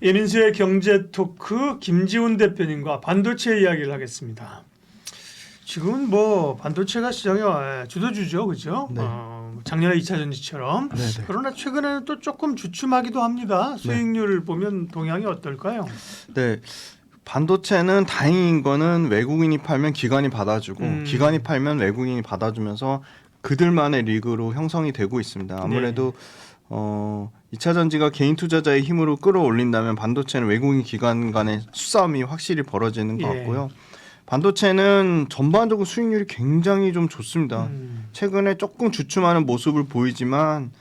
이민수의 경제 토크 김지훈 대표님과 반도체 이야기를 하겠습니다. 지금은 뭐 반도체가 시장에 주도주죠, 그죠? 네. 작년에 2차 전지처럼. 네네. 그러나 최근에는 또 조금 주춤하기도 합니다. 수익률을 보면 동향이 어떨까요? 네. 반도체는 다행인 거는 외국인이 팔면 기관이 받아주고 기관이 팔면 외국인이 받아주면서 그들만의 리그로 형성이 되고 있습니다. 아무래도 2차 전지가 개인 투자자의 힘으로 끌어올린다면 반도체는 외국인 기관 간의 수싸움이 확실히 벌어지는 것 같고요. 반도체는 전반적으로 수익률이 굉장히 좀 좋습니다. 최근에 조금 주춤하는 모습을 보이지만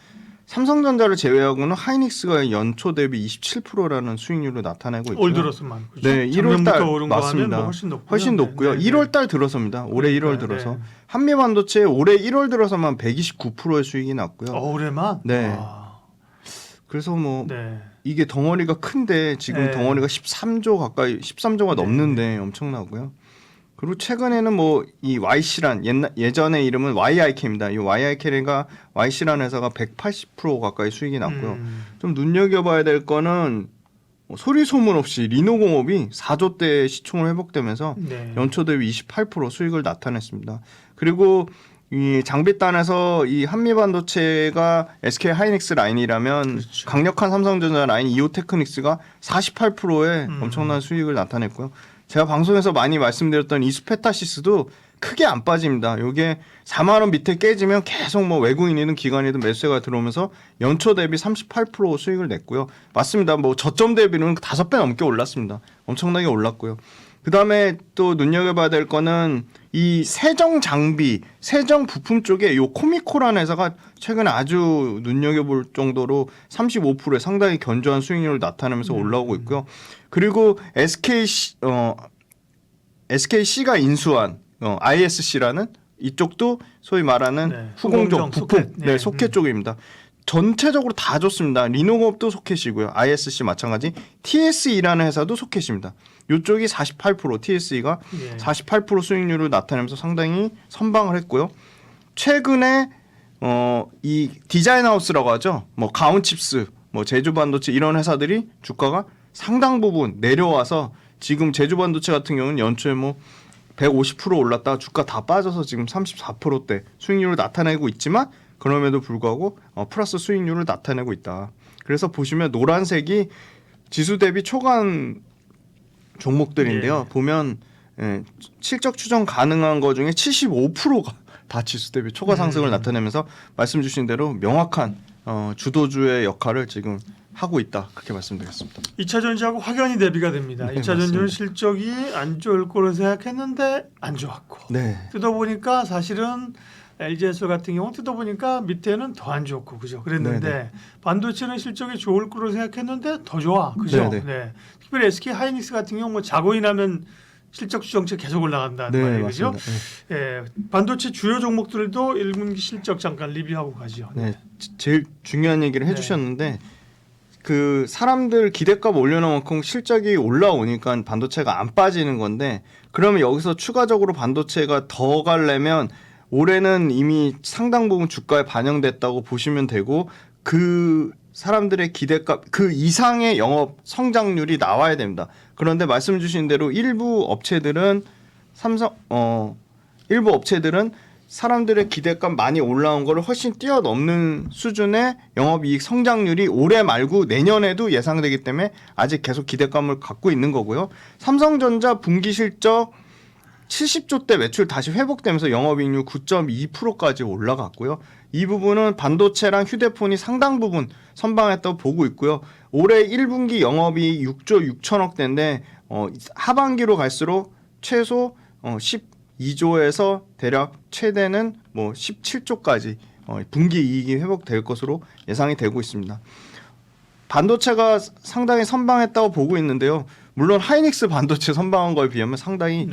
삼성전자를 제외하고는 하이닉스가 연초 대비 27%라는 수익률을 나타내고 있고요. 올 들어서만. 그죠? 네, 1월달 맞습니다. 뭐 훨씬 높고요. 훨씬 높고요. 네, 네. 1월달 들어서입니다. 올해 1월 들어서 한미반도체 올해 1월 들어서만 129%의 수익이 났고요. 올해만? 네. 와. 그래서 뭐 네. 이게 덩어리가 큰데 지금 네. 덩어리가 13조 가까이 13조가 네. 넘는데 엄청나고요. 그리고 최근에는 뭐 이 YC란 예전의 이름은 YIK입니다. 이 YIK가 YC란 회사가 180% 가까이 수익이 났고요. 좀 눈여겨봐야 될 거는 소리 소문 없이 리노공업이 4조대 시총을 회복되면서 네. 연초 대비 28% 수익을 나타냈습니다. 그리고 이 장비단에서 이 한미반도체가 SK 하이닉스 라인이라면 그렇죠. 강력한 삼성전자 라인 이오테크닉스가 48%의 엄청난 수익을 나타냈고요. 제가 방송에서 많이 말씀드렸던 이스페타시스도 크게 안 빠집니다. 이게 4만 원 밑에 깨지면 계속 뭐 외국인이든 기관이든 매수세가 들어오면서 연초 대비 38% 수익을 냈고요. 맞습니다. 뭐 저점 대비는 5배 넘게 올랐습니다. 엄청나게 올랐고요. 그다음에 또 눈여겨봐야 될 거는 이 세정 장비, 세정 부품 쪽에 이 코미코라는 회사가 최근에 아주 눈여겨볼 정도로 35%의 상당히 견조한 수익률을 나타내면서 올라오고 있고요. 그리고 SKC가 인수한 ISC라는 이쪽도 소위 말하는 네. 후공정 부품, 소켓. 네, 소켓 쪽입니다. 전체적으로 다 좋습니다. 리노공업도 소켓이고요. ISC 마찬가지. TSE라는 회사도 소켓입니다. 이쪽이 48%, TSE가 48% 수익률을 나타내면서 상당히 선방을 했고요. 최근에 이 디자인하우스라고 하죠. 뭐 가온칩스, 뭐 제주반도체 이런 회사들이 주가가 상당 부분 내려와서 지금 제주반도체 같은 경우는 연초에 뭐 150% 올랐다가 주가 다 빠져서 지금 34%대 수익률을 나타내고 있지만 그럼에도 불구하고 플러스 수익률을 나타내고 있다. 그래서 보시면 노란색이 지수 대비 초간 종목들인데요. 보면 실적 추정 가능한 거 중에 75%가 다 지수 대비 초과 상승을 나타내면서 말씀 주신 대로 명확한 주도주의 역할을 지금 하고 있다. 그렇게 말씀드리겠습니다. 2차 전지하고 확연히 대비가 됩니다. 네, 2차 전지는 실적이 안 좋을 거로 생각했는데 안 좋았고 네. 뜯어보니까 사실은 LG에서 같은 경우 뜯어보니까 밑에는 더 안 좋고 그죠? 그랬는데 네네. 반도체는 실적이 좋을 거로 생각했는데 더 좋아 그죠? 네네. 네. 특별히 SK 하이닉스 같은 경우 뭐 자고이 나면 실적 추정치 계속 올라간다는 네, 말이에요, 그죠? 맞습니다. 예, 반도체 주요 종목들도 1분기 실적 잠깐 리뷰하고 가죠. 네. 제일 중요한 얘기를 네. 해주셨는데 그 사람들 기대값 올려놓은 만큼 실적이 올라오니까 반도체가 안 빠지는 건데 그러면 여기서 추가적으로 반도체가 더 가려면 올해는 이미 상당 부분 주가에 반영됐다고 보시면 되고 그 사람들의 기대값 그 이상의 영업 성장률이 나와야 됩니다. 그런데 말씀 주신 대로 일부 업체들은 사람들의 기대값 많이 올라온 거를 훨씬 뛰어넘는 수준의 영업이익 성장률이 올해 말고 내년에도 예상되기 때문에 아직 계속 기대감을 갖고 있는 거고요. 삼성전자 분기 실적 70조 대 매출 다시 회복되면서 영업이익률 9.2%까지 올라갔고요. 이 부분은 반도체랑 휴대폰이 상당 부분 선방했다고 보고 있고요. 올해 1분기 영업이익 6조 6천억 대인데 하반기로 갈수록 최소 12조에서 대략 최대는 뭐 17조까지 분기 이익이 회복될 것으로 예상이 되고 있습니다. 반도체가 상당히 선방했다고 보고 있는데요. 물론 하이닉스 반도체 선방한 거에 비하면 상당히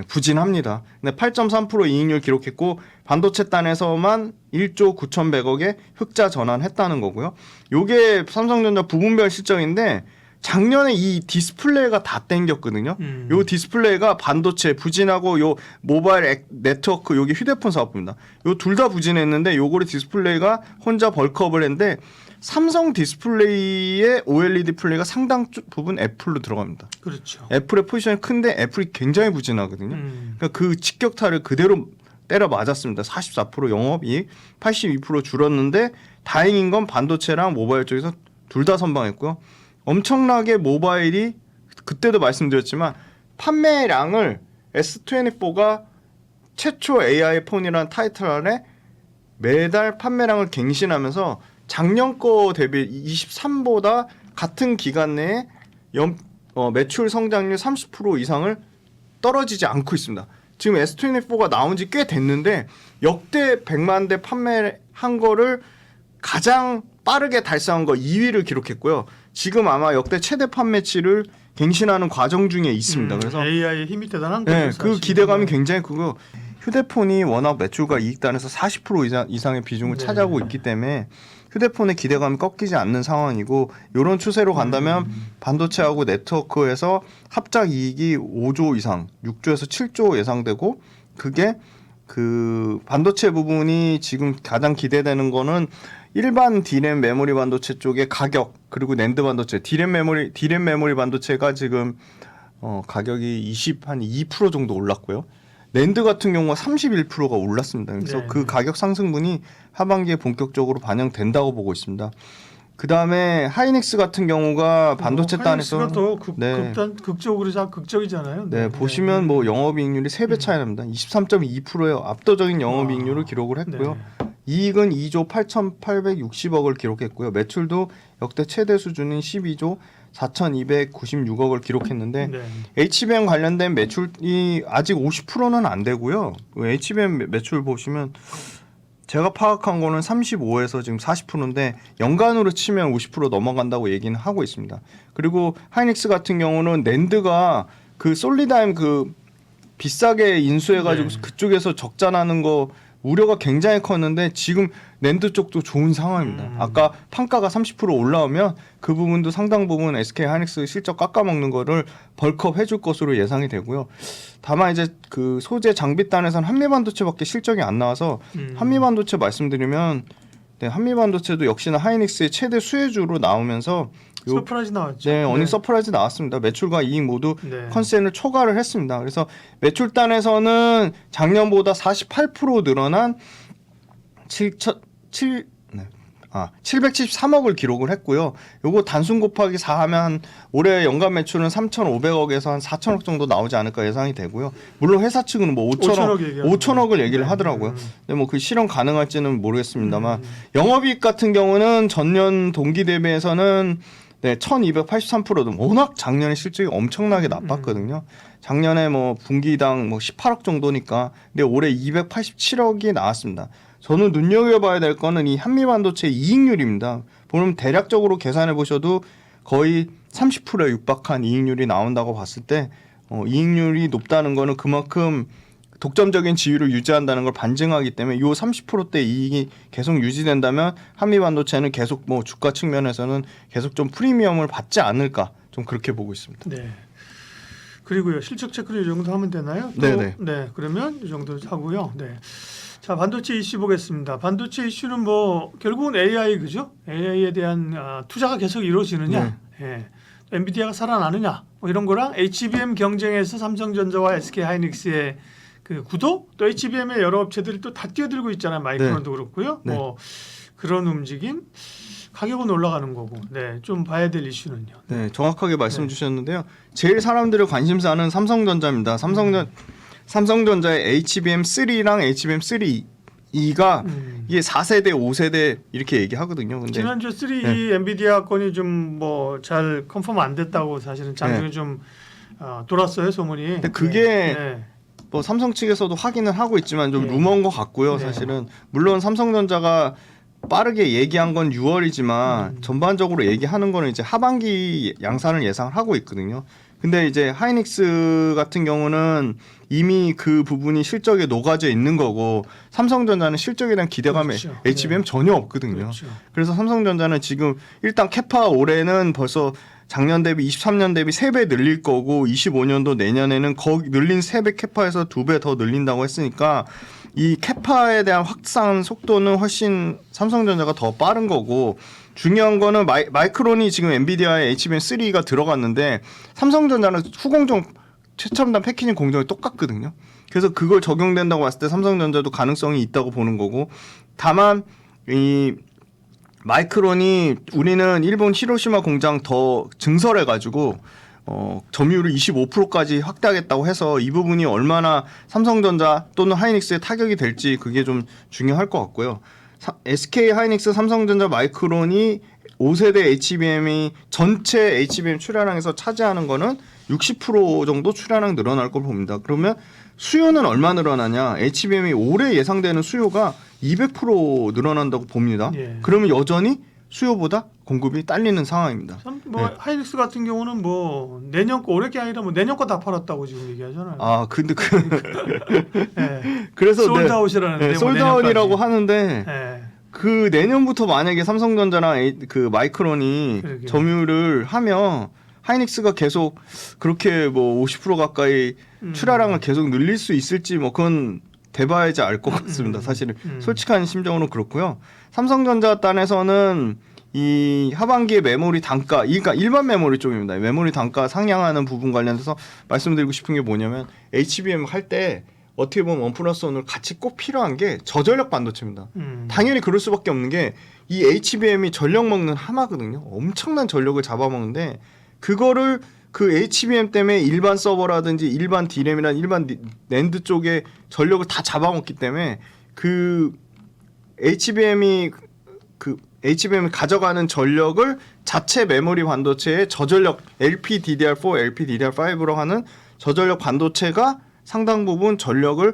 부진합니다. 근데 8.3% 이익률 기록했고 반도체 단에서만 1조 9,100억에 흑자 전환했다는 거고요. 요게 삼성전자 부분별 실적인데 작년에 이 디스플레이가 다 땡겼거든요. 요 디스플레이가 반도체 부진하고 요 모바일 네트워크 요게 휴대폰 사업부입니다. 요 둘 다 부진했는데 요거를 디스플레이가 혼자 벌크업을 했는데 삼성 디스플레이의 OLED 플레이가 상당 부분 애플로 들어갑니다. 그렇죠. 애플의 포지션이 큰데 애플이 굉장히 부진하거든요. 그러니까 그 직격타를 그대로 때려 맞았습니다. 44% 영업이익 82% 줄었는데 다행인 건 반도체랑 모바일 쪽에서 둘 다 선방했고요. 엄청나게 모바일이 그때도 말씀드렸지만 판매량을 S24가 최초 AI 폰이라는 타이틀 아래 매달 판매량을 갱신하면서 작년 거 대비 23보다 같은 기간 내에 매출 성장률 30% 이상을 떨어지지 않고 있습니다. 지금 S24가 나온 지 꽤 됐는데 역대 100만 대 판매한 거를 가장 빠르게 달성한 거 2위를 기록했고요. 지금 아마 역대 최대 판매치를 갱신하는 과정 중에 있습니다. 그래서 AI의 힘이 대단한 거죠. 네, 그 사실. 기대감이 굉장히 크고 휴대폰이 워낙 매출과 이익단에서 40% 이상의 비중을 네. 차지하고 있기 때문에 휴대폰의 기대감이 꺾이지 않는 상황이고 이런 추세로 간다면 반도체하고 네트워크에서 합작 이익이 5조 이상, 6조에서 7조 예상되고 그게 그 반도체 부분이 지금 가장 기대되는 거는 일반 D램 메모리 반도체 쪽의 가격 그리고 낸드 반도체 D램 메모리 반도체가 지금 가격이 한 2% 정도 올랐고요. 낸드 같은 경우가 31%가 올랐습니다. 그래서 네. 그 가격 상승분이 하반기에 본격적으로 반영된다고 보고 있습니다. 그 다음에 하이닉스 같은 경우가 반도체 단에서 하이닉스가 더 네. 극적이잖아요. 네, 보시면 뭐 영업이익률이 3배 차이 납니다. 23.2%의 압도적인 영업이익률을 기록을 했고요. 네. 이익은 2조 8,860억을 기록했고요. 매출도 역대 최대 수준인 12조 4,296억을 기록했는데 네. HBM 관련된 매출이 아직 50%는 안 되고요. HBM 매출 보시면 제가 파악한 거는 35에서 지금 40%인데 연간으로 치면 50% 넘어간다고 얘기는 하고 있습니다. 그리고 하이닉스 같은 경우는 낸드가 그 솔리다임 그 비싸게 인수해가지고 네. 그쪽에서 적자나는 거 우려가 굉장히 컸는데 지금 낸드 쪽도 좋은 상황입니다. 아까 판가가 30% 올라오면 그 부분도 상당 부분 SK 하이닉스 실적 깎아먹는 거를 벌크업 해줄 것으로 예상이 되고요. 다만 이제 그 소재 장비단에서는 한미반도체밖에 실적이 안 나와서 한미반도체 말씀드리면 네, 한미반도체도 역시나 하이닉스의 최대 수혜주로 나오면서 서프라이즈 나왔죠. 네, 어닝 서프라이즈 나왔습니다. 매출과 이익 모두 네. 컨센을 초과를 했습니다. 그래서 매출단에서는 작년보다 48% 늘어난 773억을 기록을 했고요. 요거 단순 곱하기 4하면 올해 연간 매출은 3,500억에서 한 4,000억 정도 나오지 않을까 예상이 되고요. 물론 회사 측은 뭐 5천억을 얘기를 하더라고요. 근데 뭐 그 실현 가능할지는 모르겠습니다만 영업이익 같은 경우는 전년 동기 대비해서는 네, 1,283%도 워낙 작년에 실적이 엄청나게 나빴거든요. 작년에 뭐 분기당 뭐 18억 정도니까 근데 올해 287억이 나왔습니다. 저는 눈여겨봐야 될 거는 이 한미반도체 이익률입니다. 보면 대략적으로 계산해 보셔도 거의 30%에 육박한 이익률이 나온다고 봤을 때 이익률이 높다는 거는 그만큼 독점적인 지위를 유지한다는 걸 반증하기 때문에 이 30%대 이익이 계속 유지된다면 한미반도체는 계속 뭐 주가 측면에서는 계속 좀 프리미엄을 받지 않을까 좀 그렇게 보고 있습니다. 네. 그리고요 실적 체크를 이 정도 하면 되나요? 또, 네네. 네. 그러면 이 정도 하고요. 네. 자 반도체 이슈 보겠습니다. 반도체 이슈는 뭐 결국은 AI 그죠? AI에 대한 투자가 계속 이루어지느냐, 예. 엔비디아가 살아나느냐, 뭐 이런 거랑 HBM 경쟁에서 삼성전자와 SK하이닉스의 그 구도, 또 HBM의 여러 업체들이 또 다 뛰어들고 있잖아요. 마이크론도 그렇고요. 네. 뭐 그런 움직임, 가격은 올라가는 거고, 네, 좀 봐야 될 이슈는요. 네, 정확하게 말씀 주셨는데요. 제일 사람들을 관심사는 삼성전자입니다. 삼성전자의 HBM3랑 HBM3E가 이게 4세대, 5세대 이렇게 얘기하거든요. 근데 지난주 3 엔비디아 건이 좀 뭐 잘 컨펌 안 됐다고 사실은 장중에 좀 돌았어요 소문이. 근데 그게 뭐 삼성 측에서도 확인을 하고 있지만 좀 루머인 것 같고요. 사실은 물론 삼성전자가 빠르게 얘기한 건 6월이지만 전반적으로 얘기하는 거는 이제 하반기 양산을 예상을 하고 있거든요. 근데 이제 하이닉스 같은 경우는 이미 그 부분이 실적에 녹아져 있는 거고 삼성전자는 실적에 대한 기대감에 그렇죠. HBM 전혀 없거든요. 그렇죠. 그래서 삼성전자는 지금 일단 캐파 올해는 벌써 작년 대비 23년 대비 3배 늘릴 거고 25년도 내년에는 거기 늘린 3배 캐파에서 2배 더 늘린다고 했으니까 이 캐파에 대한 확산 속도는 훨씬 삼성전자가 더 빠른 거고 중요한 거는 마이크론이 지금 엔비디아의 HBM3가 들어갔는데 삼성전자는 후공정 최첨단 패키징 공정이 똑같거든요. 그래서 그걸 적용된다고 봤을 때 삼성전자도 가능성이 있다고 보는 거고, 다만 이 마이크론이 우리는 일본 히로시마 공장 더 증설해가지고 점유율을 25%까지 확대하겠다고 해서 이 부분이 얼마나 삼성전자 또는 하이닉스에 타격이 될지 그게 좀 중요할 것 같고요. SK 하이닉스, 삼성전자, 마이크론이 5세대 HBM이 전체 HBM 출하량에서 차지하는 거는 60% 정도 출하량 늘어날 걸 봅니다. 그러면 수요는 얼마 늘어나냐? HBM이 올해 예상되는 수요가 200% 늘어난다고 봅니다. 예. 그러면 여전히 수요보다 공급이 딸리는 상황입니다. 뭐 네. 하이닉스 같은 경우는 뭐 내년 거 올해 게 아니라 뭐 내년 거 다 팔았다고 지금 얘기하잖아요. 아 근데 예. 그래서 솔드아웃이라는데 뭐 솔드아웃이라고 내년까지. 하는데 예. 그 내년부터 만약에 삼성전자나 그 마이크론이 그러게요. 점유를 하면 하이닉스가 계속 그렇게 뭐 50% 가까이 출하량을 계속 늘릴 수 있을지 뭐 그건 돼봐야지 알 것 같습니다. 사실은 솔직한 심정으로는 그렇고요. 삼성전자 단에서는 이 하반기에 메모리 단가, 그러니까 일반 메모리 쪽입니다. 메모리 단가 상향하는 부분 관련해서 말씀드리고 싶은 게 뭐냐면 HBM 할 때 어떻게 보면 1+1을 같이 꼭 필요한 게 저전력 반도체입니다. 당연히 그럴 수밖에 없는 게 이 HBM이 전력 먹는 하마거든요. 엄청난 전력을 잡아먹는데 그거를 그 HBM 때문에 일반 서버라든지 일반 D램이나 일반 낸드 쪽에 전력을 다 잡아먹기 때문에 그 HBM이 가져가는 전력을 자체 메모리 반도체의 저전력 LPDDR4, LPDDR5로 하는 저전력 반도체가 상당 부분 전력을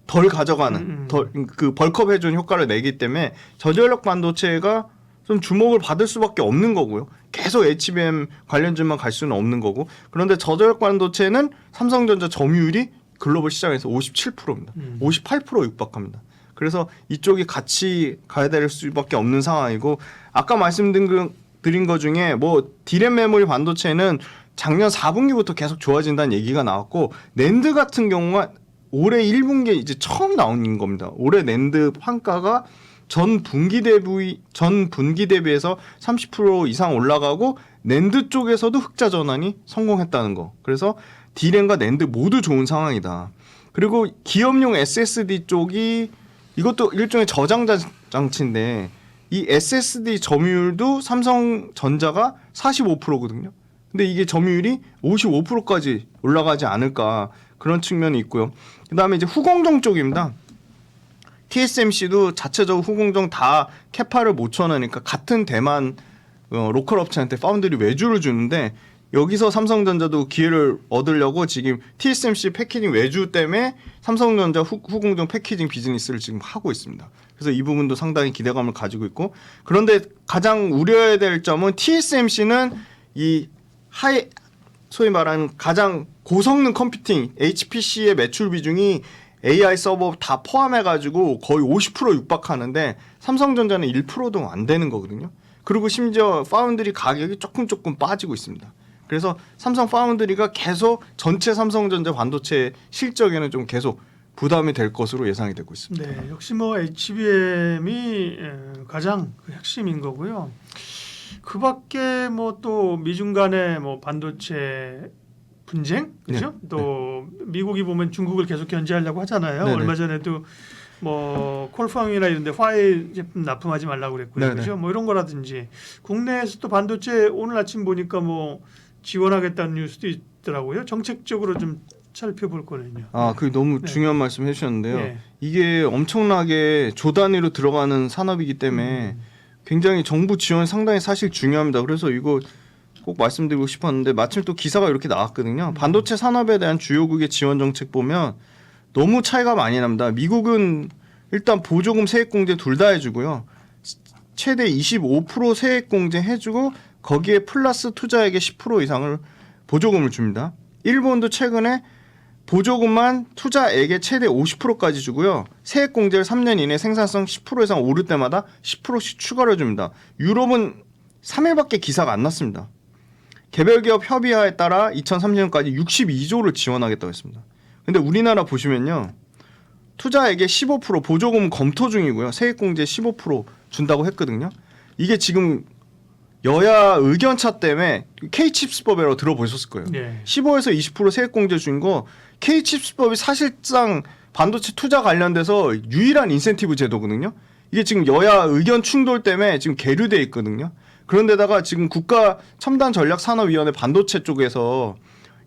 덜 가져가는 그 벌크업 해준 효과를 내기 때문에 저전력 반도체가 좀 주목을 받을 수밖에 없는 거고요. 계속 HBM 관련주만 갈 수는 없는 거고. 그런데 저전력 반도체는 삼성전자 점유율이 글로벌 시장에서 57%입니다. 58% 육박합니다. 그래서 이쪽이 같이 가야 될 수밖에 없는 상황이고, 아까 말씀드린 것 중에 뭐 D램 메모리 반도체는 작년 4분기부터 계속 좋아진다는 얘기가 나왔고, 낸드 같은 경우가 올해 1분기에 이제 처음 나온 겁니다. 올해 낸드 판가가 전 분기 대비해서 30% 이상 올라가고 낸드 쪽에서도 흑자 전환이 성공했다는 거. 그래서 D램과 낸드 모두 좋은 상황이다. 그리고 기업용 SSD 쪽이 이것도 일종의 저장 장치인데 이 SSD 점유율도 삼성전자가 45%거든요. 근데 이게 점유율이 55%까지 올라가지 않을까 그런 측면이 있고요. 그다음에 이제 후공정 쪽입니다. TSMC도 자체적으로 후공정 다 캐파를 못 쳐내니까 같은 대만 로컬 업체한테 파운드리 외주를 주는데 여기서 삼성전자도 기회를 얻으려고 지금 TSMC 패키징 외주 때문에 삼성전자 후공정 패키징 비즈니스를 지금 하고 있습니다. 그래서 이 부분도 상당히 기대감을 가지고 있고, 그런데 가장 우려해야 될 점은 TSMC는 이 소위 말하는 가장 고성능 컴퓨팅 HPC의 매출 비중이 AI 서버 다 포함해가지고 거의 50% 육박하는데 삼성전자는 1%도 안 되는 거거든요. 그리고 심지어 파운드리 가격이 조금 빠지고 있습니다. 그래서 삼성 파운드리가 계속 전체 삼성전자 반도체 실적에는 좀 계속 부담이 될 것으로 예상이 되고 있습니다. 네, 역시 뭐 HBM이 가장 그 핵심인 거고요. 그 밖에 뭐 또 미중 간의 뭐 반도체 분쟁, 그렇죠? 네. 또 미국이 보면 중국을 계속 견제하려고 하잖아요. 네네. 얼마 전에도 뭐 콜팡이나 이런데 화웨이 제품 납품하지 말라고 그랬고요, 네네. 그렇죠? 뭐 이런 거라든지 국내에서 또 반도체 오늘 아침 보니까 뭐 지원하겠다는 뉴스도 있더라고요. 정책적으로 좀 살펴볼 거는요. 아, 그게 너무 네. 중요한 말씀 해주셨는데요. 네. 이게 엄청나게 조 단위로 들어가는 산업이기 때문에 굉장히 정부 지원 상당히 사실 중요합니다. 그래서 이거 꼭 말씀드리고 싶었는데 마침 또 기사가 이렇게 나왔거든요. 반도체 산업에 대한 주요국의 지원 정책 보면 너무 차이가 많이 납니다. 미국은 일단 보조금 세액공제 둘 다 해주고요. 최대 25% 세액공제 해주고 거기에 플러스 투자액의 10% 이상을 보조금을 줍니다. 일본도 최근에 보조금만 투자액의 최대 50%까지 주고요. 세액공제를 3년 이내 생산성 10% 이상 오를 때마다 10%씩 추가로 줍니다. 유럽은 3일밖에 기사가 안 났습니다. 개별 기업 협의하에 따라 2030년까지 62조를 지원하겠다고 했습니다. 근데 우리나라 보시면요. 투자액의 15% 보조금 검토 중이고요. 세액공제 15% 준다고 했거든요. 이게 지금 여야 의견차 때문에 K칩스법이라고 들어보셨을 거예요. 네. 15에서 20% 세액공제 준 거 K칩스법이 사실상 반도체 투자 관련돼서 유일한 인센티브 제도거든요. 이게 지금 여야 의견 충돌 때문에 지금 계류돼 있거든요. 그런데다가 지금 국가 첨단 전략 산업위원회 반도체 쪽에서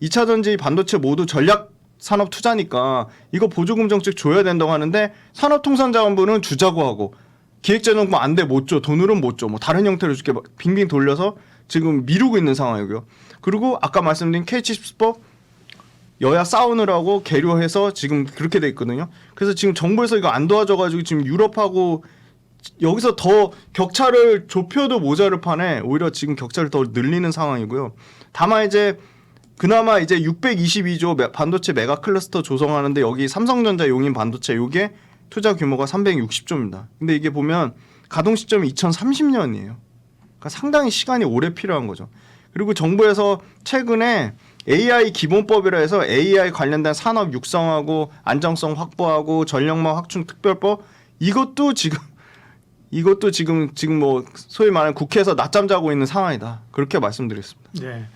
2차 전지 반도체 모두 전략 산업 투자니까 이거 보조금 정책 줘야 된다고 하는데 산업통상자원부는 주자고 하고 기획재정부 안 돼 못 줘, 돈으로는 못 줘, 뭐 다른 형태로 줄게 빙빙 돌려서 지금 미루고 있는 상황이고요. 그리고 아까 말씀드린 K칩스법 여야 싸우느라고 계류해서 지금 그렇게 돼 있거든요. 그래서 지금 정부에서 이거 안 도와줘가지고 지금 유럽하고 여기서 더 격차를 좁혀도 모자를 판에 오히려 지금 격차를 더 늘리는 상황이고요. 다만 이제 그나마 이제 622조 반도체 메가 클러스터 조성하는데 여기 삼성전자 용인 반도체 요게 투자 규모가 360조입니다. 근데 이게 보면 가동 시점이 2030년이에요. 그러니까 상당히 시간이 오래 필요한 거죠. 그리고 정부에서 최근에 AI 기본법이라 해서 AI 관련된 산업 육성하고 안정성 확보하고 전력망 확충 특별법 이것도 지금 뭐 소위 말하는 국회에서 낮잠 자고 있는 상황이다. 그렇게 말씀드리겠습니다. 네.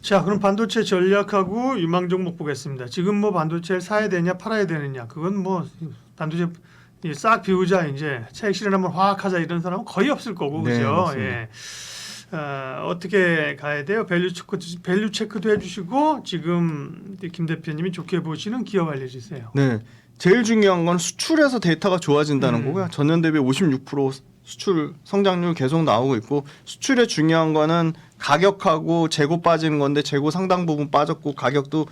자, 그럼 반도체 전략하고 유망 종목 보겠습니다. 지금 뭐 반도체를 사야 되냐 팔아야 되느냐 그건 뭐 반도체 싹 비우자 이제 차익 실현 한번 확 하자 이런 사람은 거의 없을 거고 네, 그죠? 맞습니다. 예. 어떻게 가야 돼요? 밸류 체크도 해주시고 지금 김 대표님이 좋게 보시는 기업 알려주세요. 네, 제일 중요한 건 수출에서 데이터가 좋아진다는 거고요. 전년 대비 56% 수출 성장률 계속 나오고 있고 수출에 중요한 거는 가격하고 재고 빠지는 건데 재고 상당 부분 빠졌고 가격도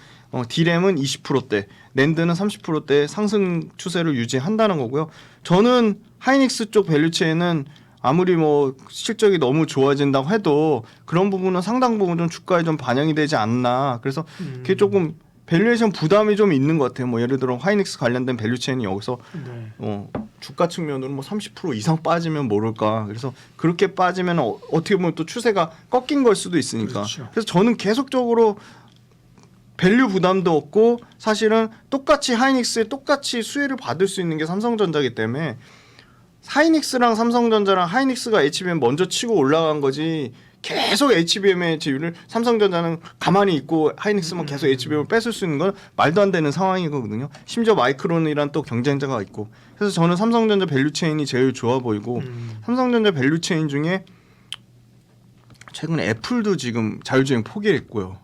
D램은 20%대, 낸드는 30%대 상승 추세를 유지한다는 거고요. 저는 하이닉스 쪽 밸류체인은 아무리 뭐 실적이 너무 좋아진다고 해도 그런 부분은 상당 부분 좀 주가에 좀 반영이 되지 않나. 그래서 그게 조금 밸류에이션 부담이 좀 있는 것 같아요. 뭐 예를 들어 하이닉스 관련된 밸류체인이 여기서 네. 주가 측면으로 뭐 30% 이상 빠지면 모를까. 그래서 그렇게 빠지면 어떻게 보면 또 추세가 꺾인 걸 수도 있으니까. 그렇죠. 그래서 저는 계속적으로 밸류 부담도 없고 사실은 똑같이 하이닉스에 똑같이 수혜를 받을 수 있는 게 삼성전자이기 때문에 하이닉스랑 삼성전자랑 하이닉스가 HBM 먼저 치고 올라간 거지 계속 HBM의 지위를 삼성전자는 가만히 있고 하이닉스만 계속 HBM을 뺏을 수 있는 건 말도 안 되는 상황이거든요. 심지어 마이크론이란 또 경쟁자가 있고 그래서 저는 삼성전자 밸류체인이 제일 좋아 보이고 삼성전자 밸류체인 중에 최근에 애플도 지금 자율주행 포기했고요.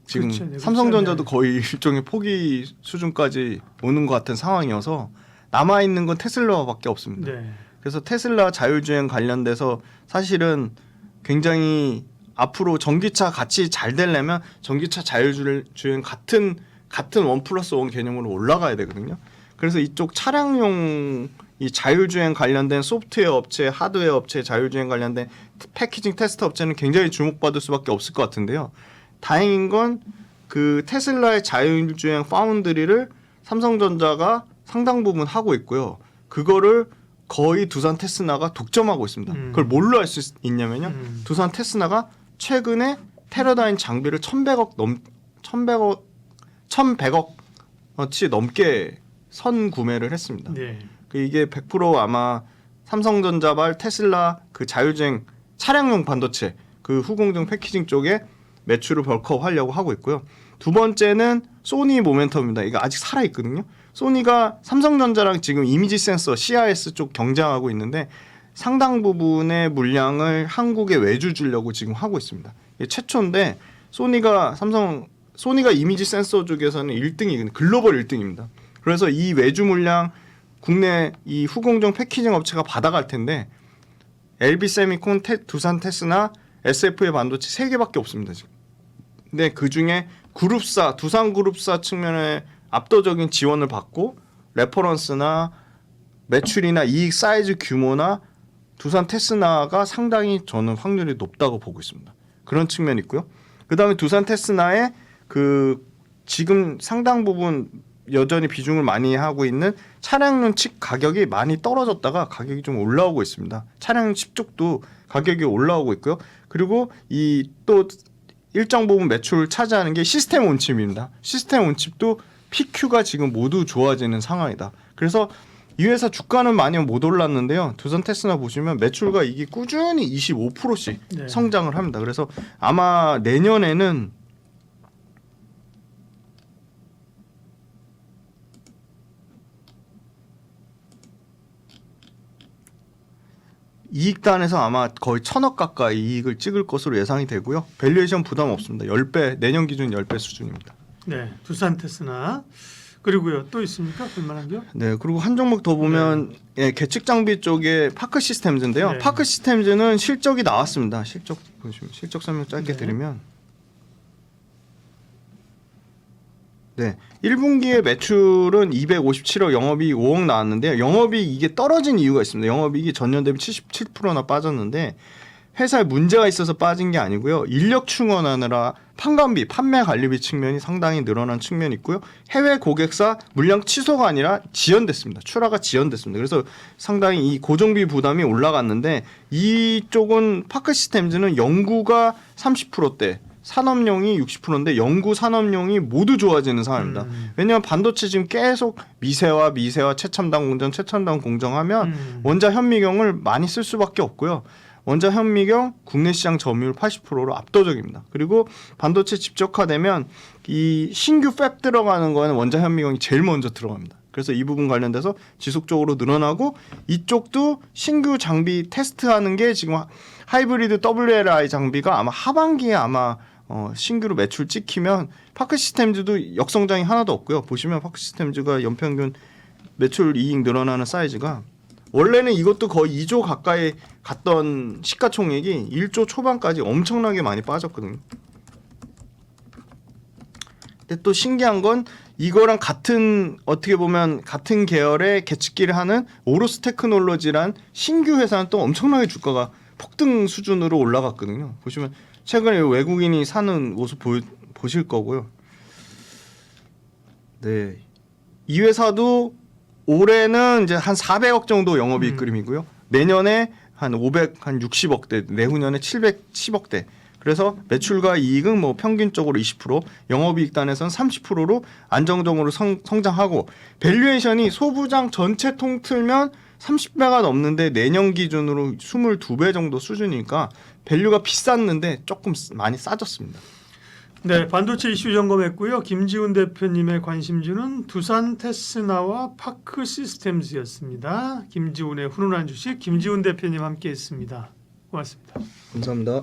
지금 그렇죠. 네, 삼성전자도 그렇죠. 거의 일종의 포기 수준까지 오는 것 같은 상황이어서 남아있는 건 테슬라밖에 없습니다. 네. 그래서 테슬라 자율주행 관련돼서 사실은 굉장히 앞으로 전기차 같이 잘 되려면 전기차 자율주행 같은 1+1 개념으로 올라가야 되거든요. 그래서 이쪽 차량용 이 자율주행 관련된 소프트웨어 업체, 하드웨어 업체, 자율주행 관련된 패키징 테스트 업체는 굉장히 주목받을 수밖에 없을 것 같은데요. 다행인 건 그 테슬라의 자율주행 파운드리를 삼성전자가 상당 부분 하고 있고요. 그거를 거의 두산 테스나가 독점하고 있습니다. 그걸 뭘로 할 수 있냐면요. 두산 테스나가 최근에 테라다인 장비를 1,100억어치 넘게 선 구매를 했습니다. 네. 이게 100% 아마 삼성전자발 테슬라 그 자율주행 차량용 반도체 그 후공정 패키징 쪽에 매출을 벌크업 하려고 하고 있고요. 두 번째는 소니 모멘텀입니다. 이거 아직 살아 있거든요. 소니가 삼성전자랑 지금 이미지 센서 CIS 쪽 경쟁하고 있는데 상당 부분의 물량을 한국에 외주 주려고 지금 하고 있습니다. 이게 최초인데 소니가 이미지 센서 쪽에서는 1등이 글로벌 1등입니다. 그래서 이 외주 물량 국내 이 후공정 패키징 업체가 받아갈 텐데 LB 세미콘, 두산 테스나, SF의 반도체 3개밖에 없습니다. 지금. 근데 그 중에 그룹사, 두산 그룹사 측면에 압도적인 지원을 받고 레퍼런스나 매출이나 이익 사이즈 규모나 두산 테스나가 상당히 저는 확률이 높다고 보고 있습니다. 그런 측면이 있고요. 그다음에 두산 테스나의 그 지금 상당 부분 여전히 비중을 많이 하고 있는 차량용 칩 가격이 많이 떨어졌다가 가격이 좀 올라오고 있습니다. 차량용 칩 쪽도 가격이 올라오고 있고요. 그리고 이 또 일정 부분 매출을 차지하는 게 시스템 온칩입니다. 시스템 온칩도 PQ가 지금 모두 좋아지는 상황이다. 그래서 이 회사 주가는 많이 못 올랐는데요. 두산 테스나 보시면 매출과 이익이 꾸준히 25%씩 네. 성장을 합니다. 그래서 아마 내년에는 이익단에서 아마 거의 1,000억 가까이 이익을 찍을 것으로 예상이 되고요. 밸류에이션 부담 없습니다. 10배, 내년 기준 10배 수준입니다. 네, 두산 테스나. 그리고요, 또 있습니까? 볼만한 게요? 네, 그리고 한 종목 더 보면 예, 계측 장비 쪽에 파크 시스템즈인데요. 네. 파크 시스템즈는 실적이 나왔습니다. 실적 보시면 실적 설명 짧게 네. 드리면 네, 1분기에 매출은 257억, 영업이익 5억 나왔는데 영업이익 이게 떨어진 이유가 있습니다. 영업이익이 전년 대비 77%나 빠졌는데 회사에 문제가 있어서 빠진 게 아니고요. 인력 충원하느라 판관비, 판매 관리비 측면이 상당히 늘어난 측면이 있고요. 해외 고객사 물량 취소가 아니라 지연됐습니다. 출하가 지연됐습니다. 그래서 상당히 이 고정비 부담이 올라갔는데 이쪽은 파크 시스템즈는 연구가 30%대, 산업용이 60%인데 연구 산업용이 모두 좋아지는 상황입니다. 왜냐하면 반도체 지금 계속 미세화, 최첨단 공정 하면 원자 현미경을 많이 쓸 수밖에 없고요. 원자 현미경 국내 시장 점유율 80%로 압도적입니다. 그리고 반도체 집적화되면 이 신규 팹 들어가는 거는 원자 현미경이 제일 먼저 들어갑니다. 그래서 이 부분 관련돼서 지속적으로 늘어나고 이쪽도 신규 장비 테스트하는 게 지금 하이브리드 WLI 장비가 아마 하반기에 아마 신규로 매출 찍히면 파크 시스템즈도 역성장이 하나도 없고요. 보시면 파크 시스템즈가 연평균 매출 이익 늘어나는 사이즈가 원래는 이것도 거의 2조 가까이 갔던 시가총액이 1조 초반까지 엄청나게 많이 빠졌거든요. 근데 또 신기한 건 이거랑 같은 어떻게 보면 같은 계열의 계측기를 하는 오로스 테크놀로지란 신규 회사는 또 엄청나게 주가가 폭등 수준으로 올라갔거든요. 보시면 최근에 외국인이 사는 모습 보실 거고요. 네, 이 회사도 올해는 이제 한 400억 정도 영업이익 그림이고요. 내년에 한 60억대, 내후년에 710억대. 그래서 매출과 이익은 뭐 평균적으로 20%, 영업이익 단에서는 30%로 안정적으로 성장하고 밸류에이션이 소부장 전체 통틀면 30배가 넘는데 내년 기준으로 22배 정도 수준이니까 밸류가 비쌌는데 조금 많이 싸졌습니다. 네, 반도체 이슈 점검했고요. 김지훈 대표님의 관심주는 두산 테스나와 파크 시스템즈였습니다. 김지훈의 훈훈한 주식 김지훈 대표님 함께했습니다. 고맙습니다. 감사합니다.